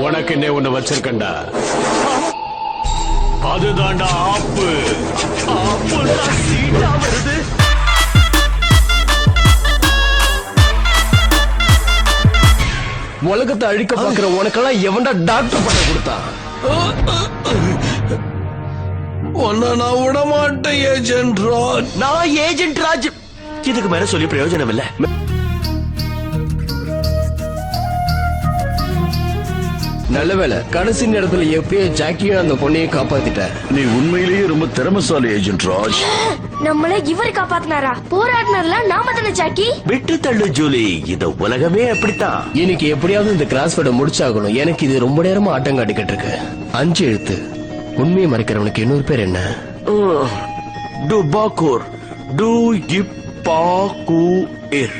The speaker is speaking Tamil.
உனக்கு என்ன ஒண்ணு வச்சிருக்கண்டா. அதுதான்டா ஆப்பு. வருது. உலகத்தை அழிக்க பாக்குற உனக்கெல்லாம் எவன்டா டாக்டர் பண்ண கொடுத்தான்? நான் விட மாட்டேன் ஏஜென்ட் ராஜ். நான் ஏஜென்ட் ராஜ். இதுக்கு மேல சொல்லி பிரயோஜனம் இல்ல. நல்ல வேலை, கடைசி நேரத்துல எப்படியோ ஜாக்கியும் அந்த பொண்ணையும் காப்பாத்திட்ட. நீ உண்மையிலேயே ரொம்ப திறமைசாலி ஏஜென்ட் ராஜ். நம்மள இவர் காப்பாத்தினாரா? போராடினார்ல நாம தானே ஜாக்கி. விட்டு தள்ளு ஜூலி, இந்த உலகமே அப்படித்தான். இன்னைக்கு எப்படியாவது இந்த கிராஸ் வேர்டை முடிச்சாகணும். எனக்கு இது ரொம்ப நேரமா ஆட்டம் காட்டிக்கிட்டு இருக்கு. 5 எழுத்து. உண்மையை மறைக்கிறவனுக்கு இன்னொரு பேர் என்ன? டுபாக்கூர். டு இப்பாக்கூர்.